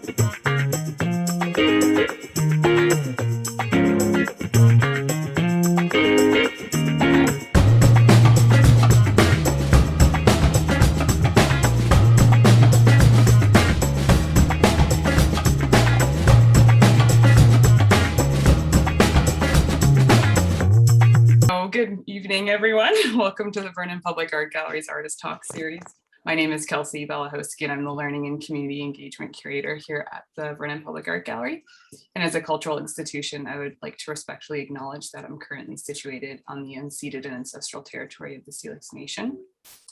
Good evening, everyone. Welcome to the Vernon Public Art Gallery's Artist Talk series. My name is Kelsey Belahowski, and I'm the Learning and Community Engagement Curator here at the Vernon Public Art Gallery. And as a cultural institution, I would like to respectfully acknowledge that I'm currently situated on the unceded and ancestral territory of the Syilx Nation.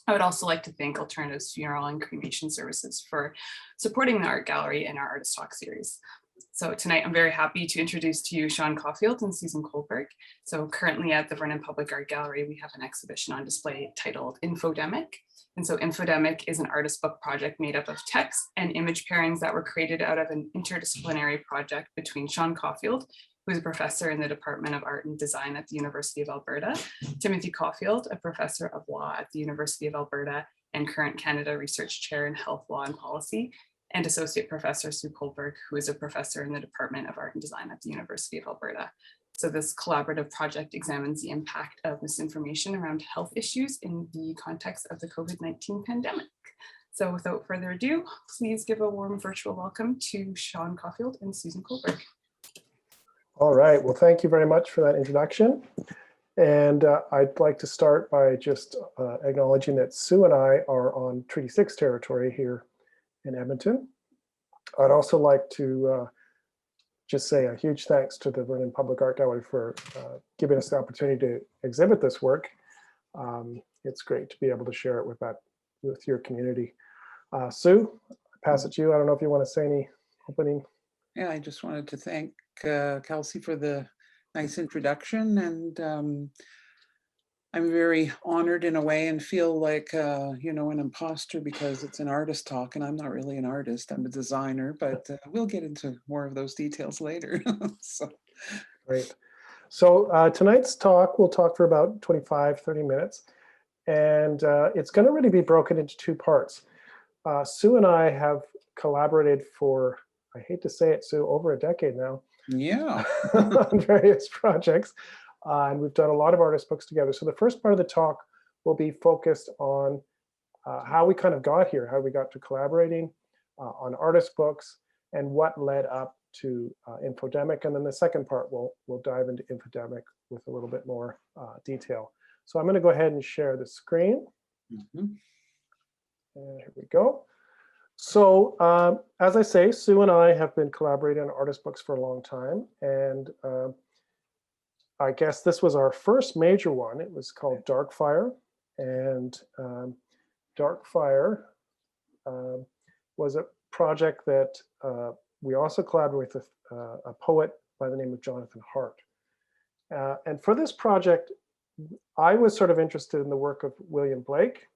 I would also like to thank Alternatives Funeral and Cremation Services for supporting the Art Gallery and our Artist Talk series. So tonight, I'm very happy to introduce to you Sean Caufield and Susan Colberg. So currently at the Vernon Public Art Gallery, we have an exhibition on display titled Infodemic. And so Infodemic is an artist book project made up of text and image pairings that were created out of an interdisciplinary project between Sean Caufield, who is a professor in the Department of Art and Design at the University of Alberta, Timothy Caufield, a professor of law at the University of Alberta and current Canada Research Chair in Health, Law and Policy, and Associate Professor Sue Colberg, who is a professor in the Department of Art and Design at the University of Alberta. So this collaborative project examines the impact of misinformation around health issues in the context of the COVID-19 pandemic. So without further ado, please give a warm virtual welcome to Sean Caufield and Susan Colberg. All right, well, thank you very much for that introduction. And I'd like to start by just acknowledging that Sue and I are on Treaty 6 territory here in Edmonton. I'd also like to just say a huge thanks to the Vernon Public Art Gallery for giving us the opportunity to exhibit this work. It's great to be able to share it with your community. Sue, I pass it to you. I don't know if you want to say any opening. Yeah, I just wanted to thank Kelsey for the nice introduction, and I'm very honored in a way and feel like, an imposter because it's an artist talk and I'm not really an artist, I'm a designer, but we'll get into more of those details later. So. Great. So tonight's talk, we'll talk for about 25-30 minutes, and it's going to really be broken into two parts. Sue and I have collaborated for, I hate to say it, Sue, over a decade now. Yeah. On various projects. And we've done a lot of artist books together. So the first part of the talk will be focused on how we kind of got here, how we got to collaborating on artist books and what led up to Infodemic. And then the second part, we'll dive into Infodemic with a little bit more detail. So I'm going to go ahead and share the screen. Mm-hmm. And here we go. So as I say, Sue and I have been collaborating on artist books for a long time. And I guess this was our first major one. It was called Darkfire. And Darkfire was a project that we also collaborated with a poet by the name of Jonathan Hart. And for this project, I was sort of interested in the work of William Blake,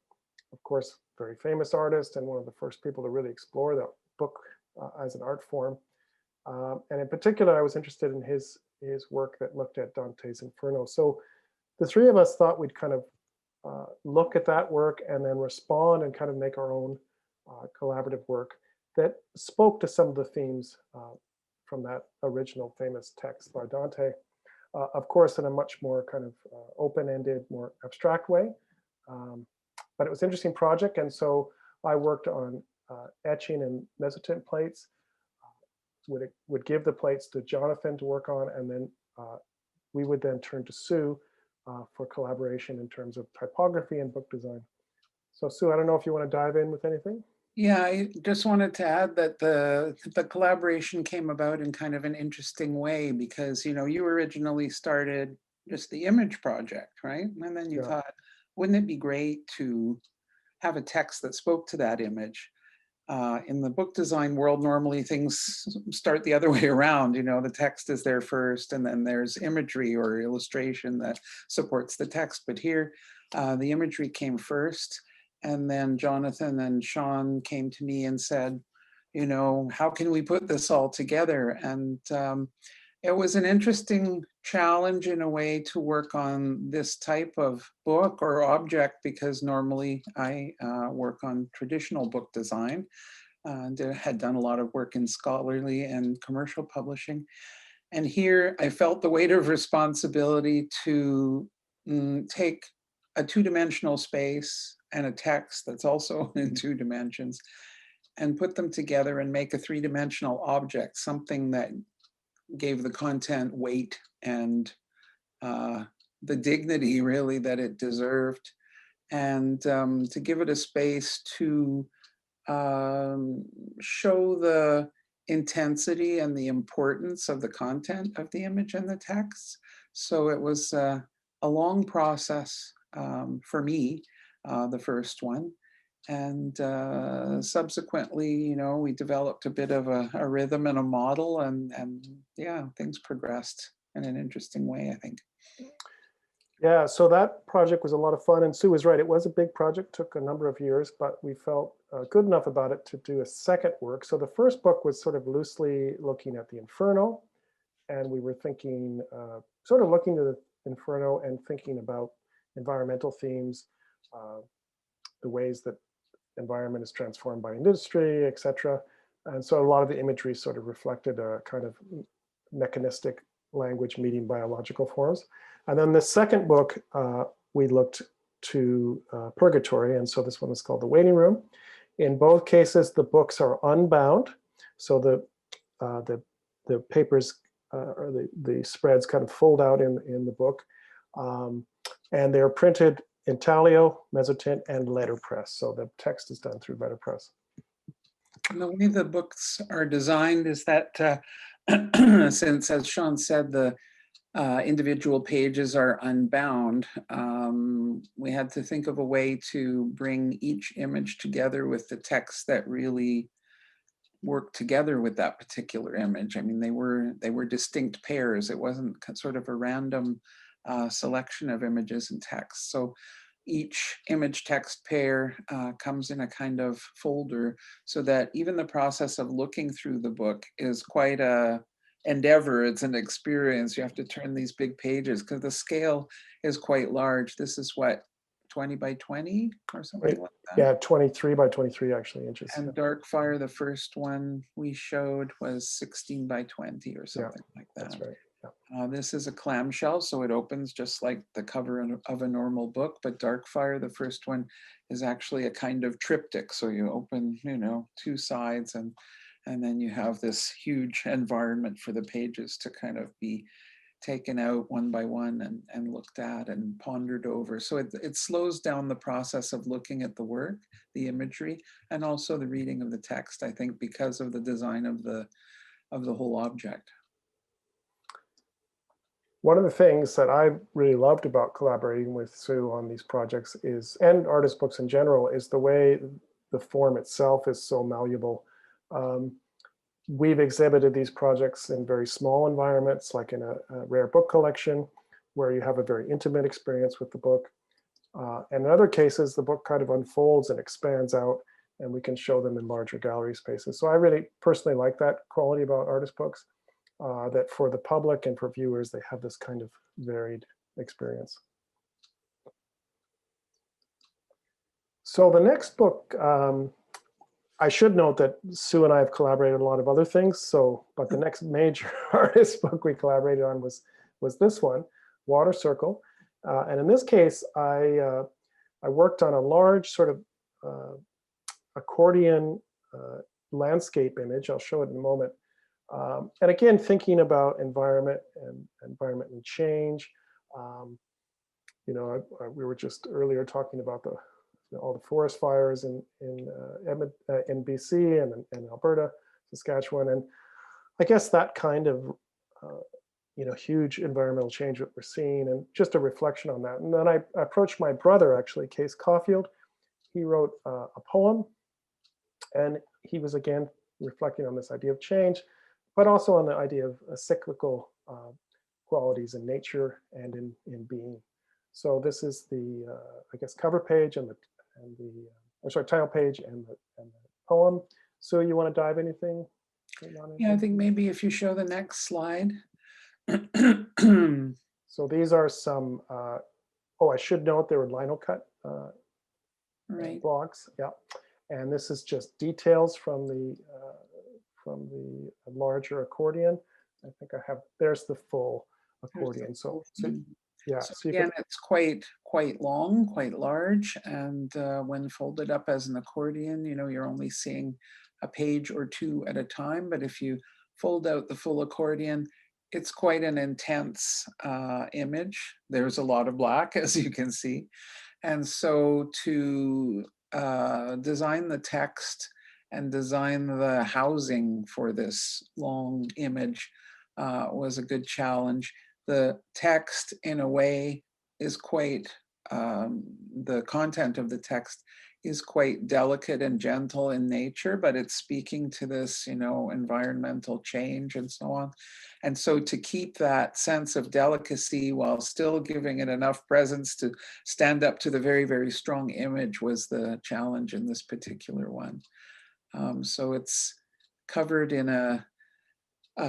of course, very famous artist and one of the first people to really explore the book as an art form. And in particular, I was interested in his work that looked at Dante's Inferno. So the three of us thought we'd kind of look at that work and then respond and kind of make our own collaborative work that spoke to some of the themes from that original famous text by Dante, of course, in a much more kind of open-ended, more abstract way. But it was an interesting project, and so I worked on etching and mezzotint plates, would give the plates to Jonathan to work on, and then we would then turn to Sue for collaboration in terms of typography and book design. So Sue, I don't know if you want to dive in with anything? Yeah, I just wanted to add that the collaboration came about in kind of an interesting way because, you originally started just the image project, right? And then you thought, wouldn't it be great to have a text that spoke to that image? In the book design world, normally things start the other way around. The text is there first, and then there's imagery or illustration that supports the text. But here, the imagery came first, and then Jonathan and Sean came to me and said, how can we put this all together? And it was an interesting challenge in a way to work on this type of book or object, because normally I work on traditional book design. had done a lot of work in scholarly and commercial publishing. And here I felt the weight of responsibility to take a two-dimensional space and a text that's also in 2 dimensions and put them together and make a 3-dimensional object, something that gave the content weight and the dignity really that it deserved, and to give it a space to show the intensity and the importance of the content of the image and the text. So it was a long process for me, the first one. And subsequently, we developed a bit of a rhythm and a model, and yeah, things progressed in an interesting way, I think. Yeah, so that project was a lot of fun, and Sue was right. It was a big project, took a number of years, but we felt good enough about it to do a second work. So the first book was sort of loosely looking at the Inferno, and we were thinking, sort of looking to the Inferno and thinking about environmental themes, the ways that environment is transformed by industry, etc. And so a lot of the imagery sort of reflected a kind of mechanistic language meeting biological forms. And then the second book, we looked to purgatory. And so this one is called The Waiting Room. In both cases, the books are unbound. So the papers or the spreads kind of fold out in the book. And they're printed intaglio, mezzotint, and letterpress. So the text is done through letterpress. And the way the books are designed is that since, as Sean said, the individual pages are unbound, we had to think of a way to bring each image together with the text that really worked together with that particular image. I mean, they were distinct pairs. It wasn't sort of a random selection of images and text. So each image text pair comes in a kind of folder, so that even the process of looking through the book is quite a endeavor. It's an experience. You have to turn these big pages because the scale is quite large. This is what, 20 by 20 or something like that? Yeah, 23 by 23 actually inches. And Darkfire, the first one we showed, was 16 by 20 or something like that. That's right. This is a clamshell, so it opens just like the cover of a normal book, but Darkfire, the first one, is actually a kind of triptych. So you open, 2 sides, and then you have this huge environment for the pages to kind of be taken out one by one and looked at and pondered over. So it slows down the process of looking at the work, the imagery, and also the reading of the text, I think, because of the design of the whole object. One of the things that I really loved about collaborating with Sue on these projects is, and artist books in general, is the way the form itself is so malleable. We've exhibited these projects in very small environments, like in a rare book collection, where you have a very intimate experience with the book. And in other cases, the book kind of unfolds and expands out, and we can show them in larger gallery spaces. So I really personally like that quality about artist books. That for the public and for viewers, they have this kind of varied experience. So the next book, I should note that Sue and I have collaborated on a lot of other things. But the next major artist book we collaborated on was this one, Water Circle. And in this case, I worked on a large sort of accordion landscape image. I'll show it in a moment. And again, thinking about environment and change. We were just earlier talking about all the forest fires in BC and Alberta, Saskatchewan, and I guess that kind of huge environmental change that we're seeing, and just a reflection on that. And then I approached my brother, actually, Caufield. He wrote a poem, and he was again reflecting on this idea of change, but also on the idea of cyclical qualities in nature and in being. So this is the, I guess, cover page and the title page and the poem. So you want to dive anything? Yeah, I think maybe if you show the next slide. So these are some, I should note they were lino cut right. blocks, yeah. And this is just details from the larger accordion. I think I have, there's the full accordion. So yeah, So so you again, can, it's quite long, quite large, and when folded up as an accordion, you know, you're only seeing a page or two at a time. But if you fold out the full accordion, it's quite an intense image. There's a lot of black, as you can see. And so to design the text and design the housing for this long image was a good challenge. The text, in a way, is quite, the content of the text is quite delicate and gentle in nature, but it's speaking to this, you know, environmental change and so on. And so to keep that sense of delicacy while still giving it enough presence to stand up to the very, very strong image was the challenge in this particular one. So it's covered in a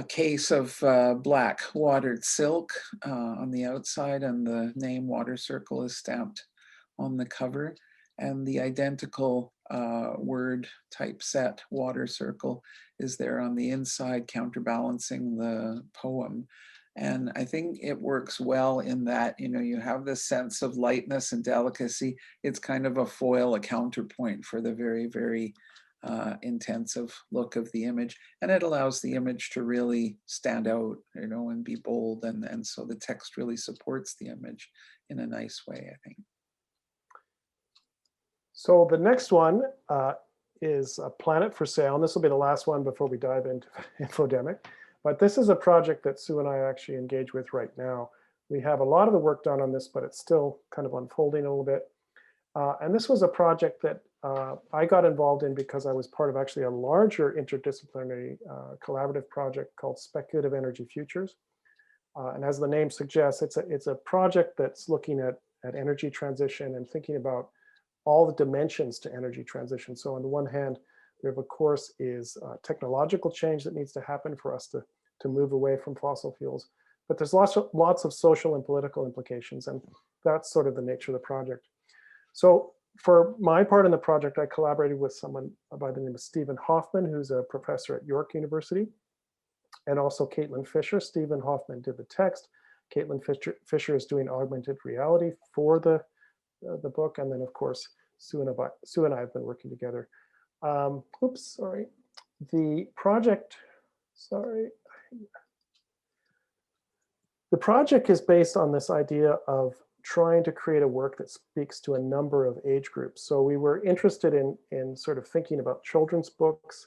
case of black watered silk on the outside, and the name Water Circle is stamped on the cover, and the identical word typeset Water Circle is there on the inside, counterbalancing the poem. And I think it works well in that, you know, you have this sense of lightness and delicacy. It's kind of a foil, a counterpoint for the very, very intensive look of the image, and it allows the image to really stand out, you know, and be bold, and so the text really supports the image in a nice way, I think. so the next one is a planet for sale, and this will be the last one before we dive into Infodemic. But this is a project that Sue and I actually engage with right now. We have a lot of the work done on this, but it's still kind of unfolding a little bit. And this was a project that I got involved in because I was part of actually a larger interdisciplinary collaborative project called Speculative Energy Futures. And as the name suggests, it's a project that's looking at energy transition and thinking about all the dimensions to energy transition. So on the one hand, there of course is technological change that needs to happen for us to move away from fossil fuels. But there's lots of social and political implications, and that's sort of the nature of the project. So for my part in the project, I collaborated with someone by the name of Stephen Hoffman, who's a professor at York University, and also Caitlin Fisher. Stephen Hoffman did the text. Caitlin Fisher is doing augmented reality for the book. And then of course, Sue and I have been working together. Oops, sorry. The project is based on this idea of trying to create a work that speaks to a number of age groups. So we were interested in sort of thinking about children's books,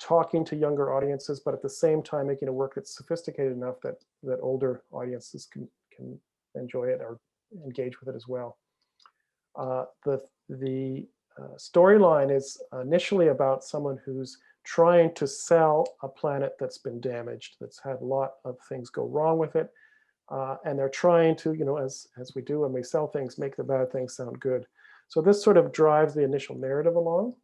talking to younger audiences, but at the same time making a work that's sophisticated enough that older audiences can enjoy it or engage with it as well. The storyline is initially about someone who's trying to sell a planet that's been damaged, that's had a lot of things go wrong with it. And they're trying to, you know, as we do when we sell things, make the bad things sound good. So this sort of drives the initial narrative along.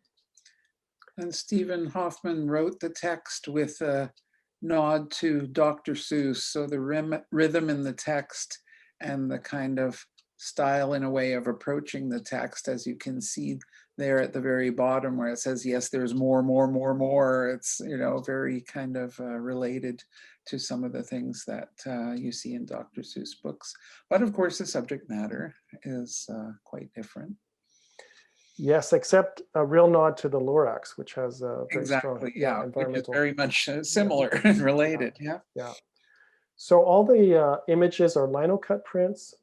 And Stephen Hoffman wrote the text with a nod to Dr. Seuss. So the rhythm in the text and the kind of style in a way of approaching the text, as you can see there at the very bottom where it says, yes, there's more. It's, you know, very kind of related to some of the things that you see in Dr. Seuss books. But of course, the subject matter is quite different. Yes, except a real nod to the Lorax, which has a very strong environmental. Which is very much similar and related. Yeah. So all the images are lino cut prints,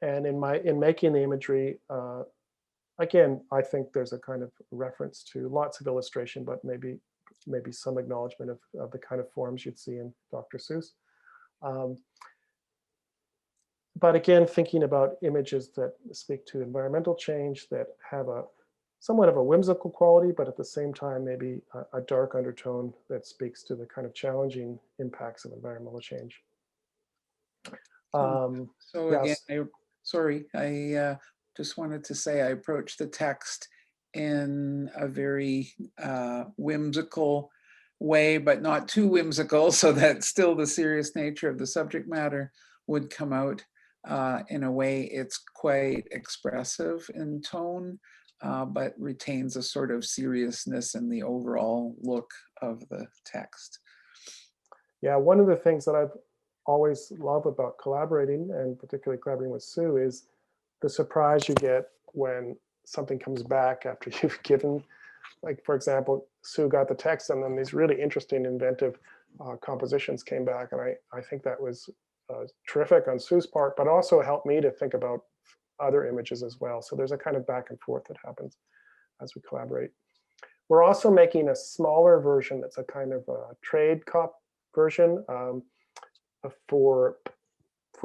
and in making the imagery, again, I think there's a kind of reference to lots of illustration, but maybe some acknowledgement of the kind of forms you'd see in Dr. Seuss. But again, thinking about images that speak to environmental change, that have a somewhat of a whimsical quality, but at the same time, maybe a dark undertone that speaks to the kind of challenging impacts of environmental change. So yes. again, I just wanted to say I approached the text in a very whimsical way, but not too whimsical, so that still the serious nature of the subject matter would come out. In a way, it's quite expressive in tone, but retains a sort of seriousness in the overall look of the text. Yeah, one of the things that I've always loved about collaborating, and particularly collaborating with Sue, is the surprise you get when something comes back after you've given, like, for example, Sue got the text and then these really interesting, inventive compositions came back. And I think that was terrific on Sue's part, but also helped me to think about other images as well. So there's a kind of back and forth that happens as we collaborate. We're also making a smaller version that's a kind of a trade cop version for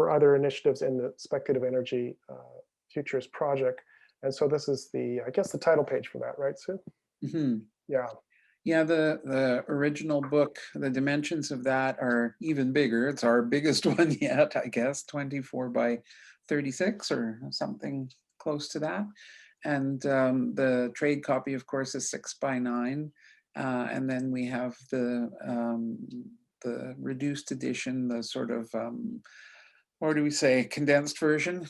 other initiatives in the speculative energy futures project. And so this is the, I guess, the title page for that, right, Sue? Mm-hmm. Yeah. Yeah, the original book, the dimensions of that are even bigger. It's our biggest one yet, I guess, 24 by 36 or something close to that. And the trade copy, of course, is 6 by 9. And then we have the reduced edition, the sort of or do we say condensed version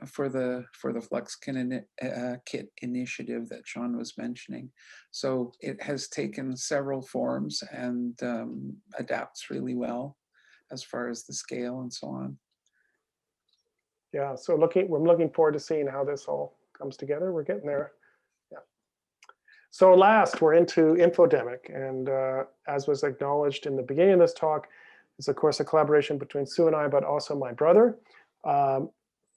for the Flex Kit initiative that Sean was mentioning. So it has taken several forms and adapts really well as far as the scale and so on. Yeah, so we're looking forward to seeing how this all comes together. We're getting there. Yeah. So last, we're into Infodemic, and as was acknowledged in the beginning of this talk, it's of course a collaboration between Sue and I, but also my brother.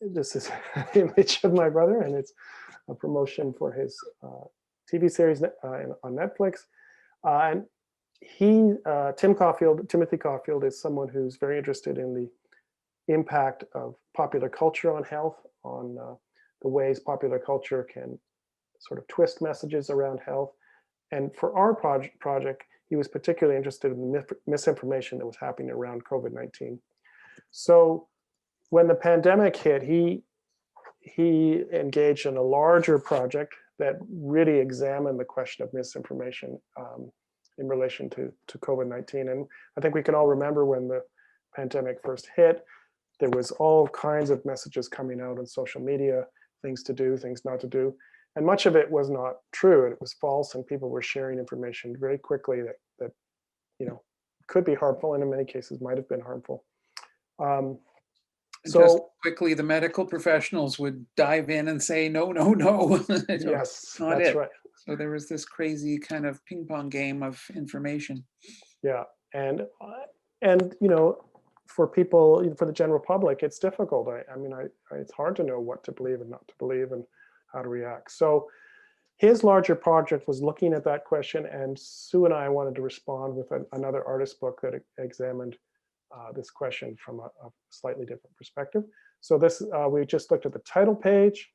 This is an image of my brother, and it's a promotion for his TV series on Netflix. And Timothy Caufield is someone who's very interested in the impact of popular culture on health, on the ways popular culture can sort of twist messages around health. And for our project, he was particularly interested in the misinformation that was happening around COVID-19. So when the pandemic hit, he engaged in a larger project that really examined the question of misinformation in relation to COVID-19. And I think we can all remember when the pandemic first hit, there was all kinds of messages coming out on social media, things to do, things not to do. And much of it was not true, and it was false, and people were sharing information very quickly that could be harmful, and in many cases might have been harmful. So just quickly, the medical professionals would dive in and say, no, no, no. Yes, that's right. So there was this crazy kind of ping pong game of information. Yeah, and for people, for the general public, it's difficult. It's hard to know what to believe and not to believe and how to react. So his larger project was looking at that question, and Sue and I wanted to respond with another artist book that examined this question from a slightly different perspective. So this, we just looked at the title page.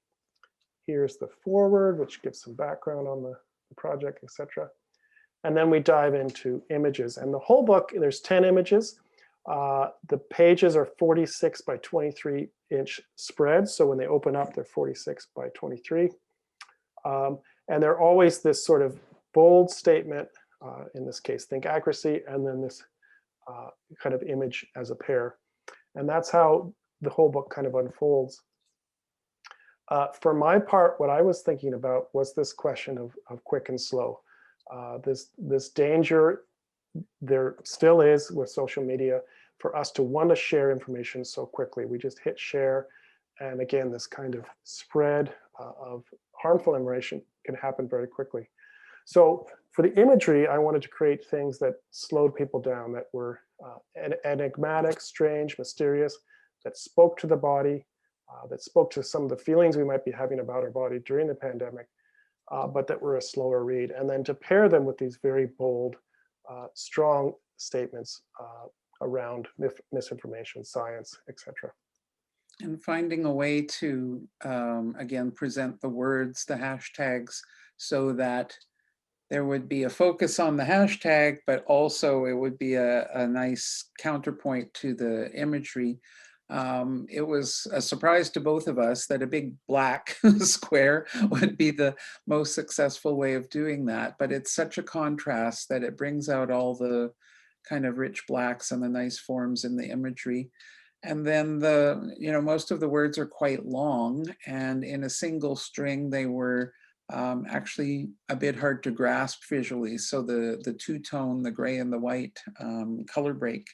Here's the foreword, which gives some background on the project, etc. And then we dive into images. And the whole book, there's 10 images. The pages are 46 by 23 inch spreads. So when they open up, they're 46 by 23. And they're always this sort of bold statement, in this case, think accuracy, and then this kind of image as a pair. And that's how the whole book kind of unfolds. For my part, what I was thinking about was this question of quick and slow. This danger there still is with social media for us to want to share information so quickly. We just hit share, and again, this kind of spread of harmful information can happen very quickly. So for the imagery, I wanted to create things that slowed people down, that were enigmatic, strange, mysterious, that spoke to the body, that spoke to some of the feelings we might be having about our body during the pandemic, but that were a slower read. And then to pair them with these very bold, strong statements around misinformation, science, etc. And finding a way to, again, present the words, the hashtags, so that there would be a focus on the hashtag, but also it would be a nice counterpoint to the imagery. It was a surprise to both of us that a big black square would be the most successful way of doing that. But it's such a contrast that it brings out all the kind of rich blacks and the nice forms in the imagery. And then most of the words are quite long, and in a single string, they were actually a bit hard to grasp visually. So the two-tone, the gray and the white color break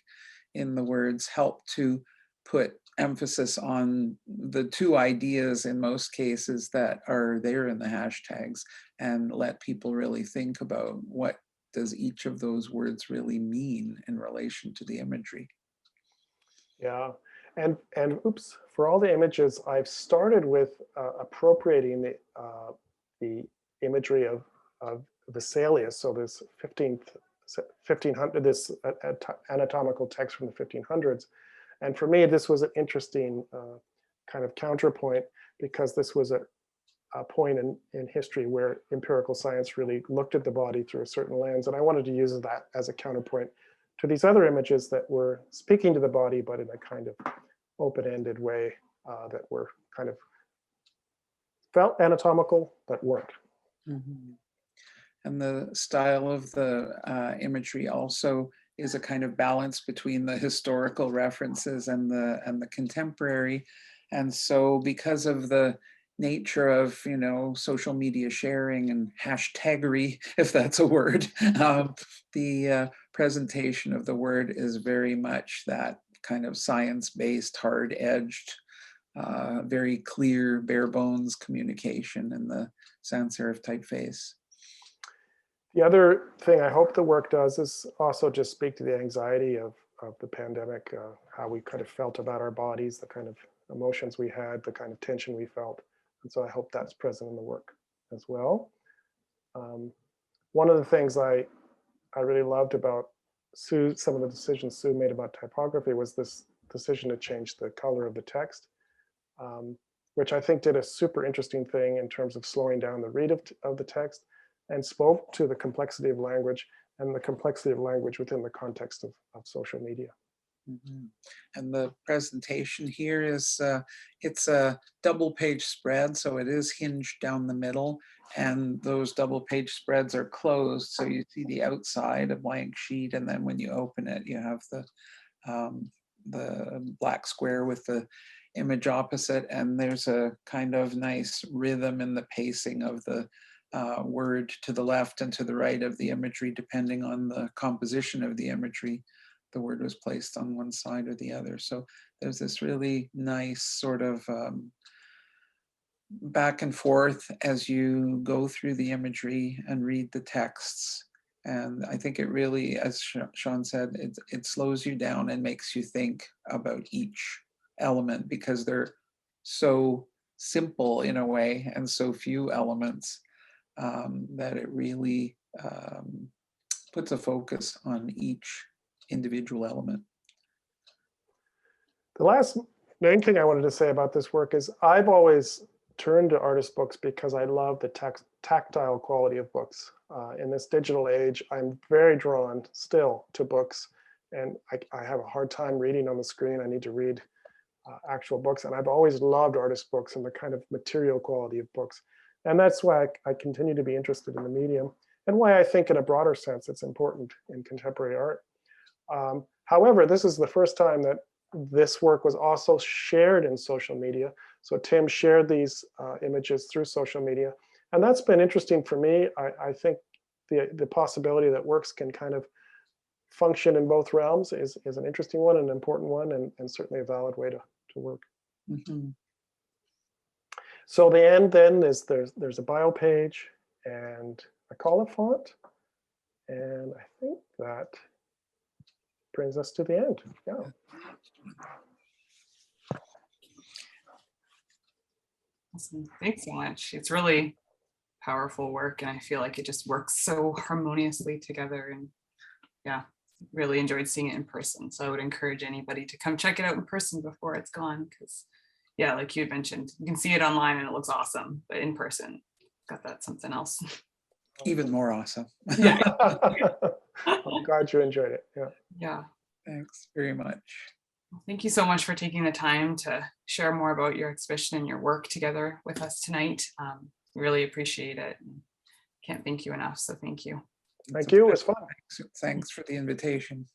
in the words help to put emphasis on the two ideas in most cases that are there in the hashtags, and let people really think about what does each of those words really mean in relation to the imagery. Yeah, and oops, for all the images, I've started with appropriating the imagery of Vesalius. So this 1500, this anatomical text from the 1500s. And for me, this was an interesting kind of counterpoint, because this was a point in history where empirical science really looked at the body through a certain lens. And I wanted to use that as a counterpoint to these other images that were speaking to the body, but in a kind of open-ended way that were kind of felt anatomical, but weren't. Mm-hmm. And the style of the imagery also is a kind of balance between the historical references and the contemporary. And so because of the nature of, you know, social media sharing and hashtaggery, if that's a word, the presentation of the word is very much that kind of science-based, hard-edged, very clear, bare bones communication in the sans serif typeface. The other thing I hope the work does is also just speak to the anxiety of the pandemic, how we kind of felt about our bodies, the kind of emotions we had, the kind of tension we felt. And so I hope that's present in the work as well. One of the things I really loved about Sue, some of the decisions Sue made about typography, was this decision to change the color of the text, which I think did a super interesting thing in terms of slowing down the read of the text, and spoke to the complexity of language and the complexity of language within the context of social media. Mm-hmm. And the presentation here is, it's a double page spread, so it is hinged down the middle, and those double page spreads are closed, so you see the outside, a blank sheet, and then when you open it, you have the black square with the image opposite, and there's a kind of nice rhythm in the pacing of the word to the left and to the right of the imagery, depending on the composition of the imagery. The word was placed on one side or the other. So there's this really nice sort of back and forth as you go through the imagery and read the texts. And I think it really, as Sean said, it slows you down and makes you think about each element, because they're so simple in a way and so few elements. That it really puts a focus on each individual element. The last main thing I wanted to say about this work is I've always turned to artist books because I love the tactile quality of books. In this digital age, I'm very drawn still to books, and I have a hard time reading on the screen. I need to read actual books, and I've always loved artist books and the kind of material quality of books. And that's why I continue to be interested in the medium, and why I think in a broader sense it's important in contemporary art. However, this is the first time that this work was also shared in social media. So Tim shared these images through social media, and that's been interesting for me. I think the possibility that works can kind of function in both realms is an interesting one, an important one, and certainly a valid way to work. Mm-hmm. So the end then is there's a bio page and a call font, and I think that brings us to the end. Yeah. Awesome. Thanks so much. It's really powerful work, and I feel like it just works so harmoniously together. And yeah, really enjoyed seeing it in person. So I would encourage anybody to come check it out in person before it's gone, because yeah, like you had mentioned, you can see it online and it looks awesome, but in person, got that something else. Even more awesome. Yeah. I'm glad you enjoyed it. Yeah. Yeah. Thanks very much. Thank you so much for taking the time to share more about your exhibition and your work together with us tonight. Really appreciate it. Can't thank you enough, so thank you. Thank you, it was fun. Thanks for the invitation.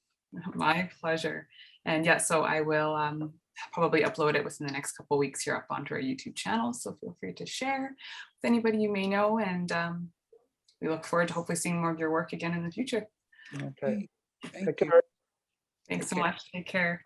My pleasure. And yeah, so I will probably upload it within the next couple of weeks here up onto our YouTube channel. So feel free to share with anybody you may know. And we look forward to hopefully seeing more of your work again in the future. Okay. Thank Take you. care. Thanks Take so care. much. Take care.